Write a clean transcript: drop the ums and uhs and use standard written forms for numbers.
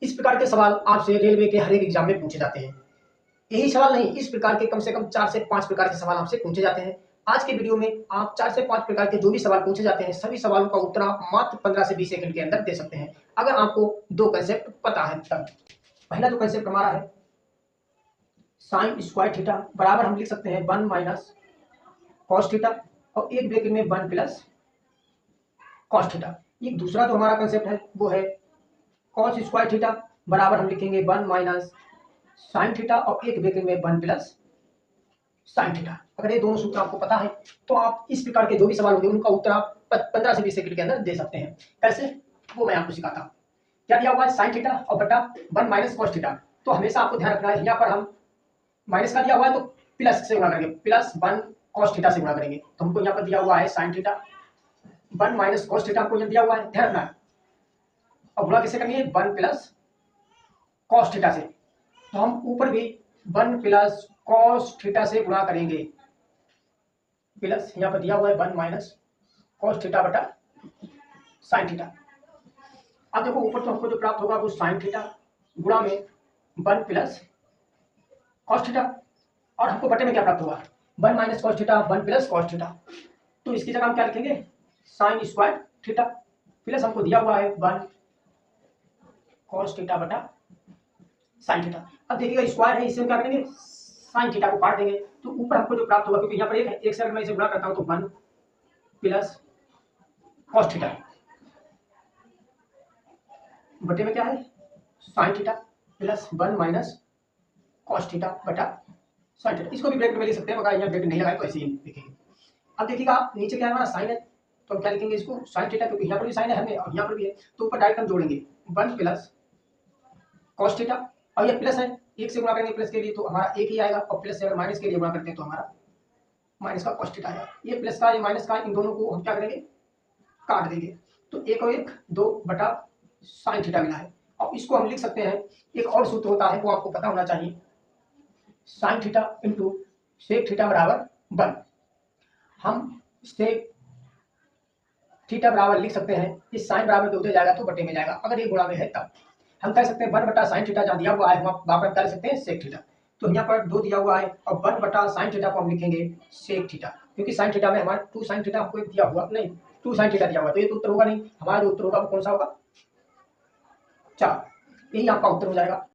इस प्रकार के सवाल आपसे रेलवे के हर एक एग्जाम में पूछे जाते हैं। यही सवाल नहीं, इस प्रकार के कम से कम 4 से 5 प्रकार के सवाल आपसे पूछे जाते हैं। आज के वीडियो में आप 4 से 5 प्रकार के जो भी सवाल पूछे जाते हैं, सभी सवालों का उत्तर आप मात्र 15 से 20 सेकंड के अंदर दे सकते हैं, अगर आपको 2 कंसेप्ट पता है तब। पहला जो कंसेप्ट हमारा है साइन स्क्वायर थीटा बराबर हम लिख सकते हैं 1 माइनस कॉस थीटा और एक ब्रैकेट में 1 प्लस कॉस थीटा। एक दूसरा जो हमारा कंसेप्ट है वो है कॉस स्क्वायर थीटा बराबर हम लिखेंगे 1 माइनस साइन थीटा और एक ब्रैकेट में 1 प्लस साइन थीटा। अगर ये दोनों सूत्र आपको पता है तो आप इस प्रकार के जो भी सवाल होंगे उनका उत्तर आप 15 से 20 सेकंड के अंदर दे सकते हैं। कैसे, वो मैं आपको सिखाता हूँ। क्या दिया हुआ है, साइन थीटा और बटा 1 माइनस कॉस थीटा। तो हमेशा आपको ध्यान रखना है, यहाँ पर हम माइनस का दिया हुआ है तो प्लस से गुणा करेंगे, प्लस 1 कॉस थीटा से गुणा करेंगे। तो हमको यहाँ पर दिया हुआ है sine theta 1 minus cos theta हमको यहाँ दिया हुआ है, ध्यान रखना है। और गुणा किससे करेंगे, 1 प्लस कॉस थीटा से। तो हम ऊपर भी 1 प्लस कॉस थीटा से गुणा करेंगे, प्लस यहाँ पर दिया हुआ है 1 माइनस कॉस थीटा बटा साइन थीटा। अब देखो ऊपर तो हमको जो प्राप्त होगा वो साइन थीटा गुणा में 1 प्लस कॉस थीटा, और हमको बटे में क्या प्राप्त होगा, 1 minus cos theta 1 plus cos theta. तो इसकी जगह हम क्या लिखेंगे, साइन स्क्वायर थीटा प्लस हमको दिया हुआ है 1 कॉस थीटा बटा साइन थीटा। अब देखिएगा स्क्वायर है, इससे हम क्या करेंगे, साइन थीटा को काट देंगे तो ऊपर हमको जो प्राप्त होगा, क्योंकि यहाँ पर एक से अगर मैं इसे गुणा करता हूँ तो 1 प्लस कॉस थीटा बटे में क्या है sine theta plus 1 minus cos theta बटा साइन थीटा। इसको भी ब्रैकेट में लिख सकते हैं, मगर यहाँ ब्रैकेट नहीं लगाए तो ऐसे ही लिखेंगे। अब देखिएगा नीचे क्या है हमारा साइन है, तो हम क्या लिखेंगे इसको साइन थीटा, क्योंकि यहाँ पर भी साइन है हमें और यहाँ पर भी है, तो ऊपर डायरेक्ट हम जोड़ेंगे 1 प्लस कॉस थीटा, और ये प्लस है, एक से गुणा करेंगे प्लस के लिए तो हमारा एक ही आएगा, और प्लस से अगर माइनस के लिए गुणा करते हैं तो हमारा माइनस का कॉस थीटा आएगा। ये प्लस का ये माइनस का, इन दोनों को हम क्या करेंगे, काट देंगे। तो एक और एक 2 बटा साइन थीटा मिला है। और इसको हम लिख सकते हैं, एक और सूत्र होता है वो आपको पता होना चाहिए, sine theta into sec theta बराबर 1। हम सेक थीटा बराबर लिख सकते हैं, इस साइन बराबर के उधर जाएगा तो बटे में जाएगा, अगर ये गुणा में है तब हम कह सकते हैं 1 बटा साइन थीटा जहाँ दिया हुआ है वहां पर क्या लिख सकते हैं सेक थीटा। तो यहाँ पर 2 दिया हुआ है और 1 बटा साइन थीटा को हम लिखेंगे सेक थीटा, क्योंकि साइन थीटा में हमारा 2 साइन थीटा हमको दिया हुआ नहीं, 2 साइन थीटा दिया हुआ, तो ये तो उत्तर होगा नहीं, हमारा जो उत्तर होगा वो कौन सा होगा, 4। यही आपका उत्तर हो जाएगा।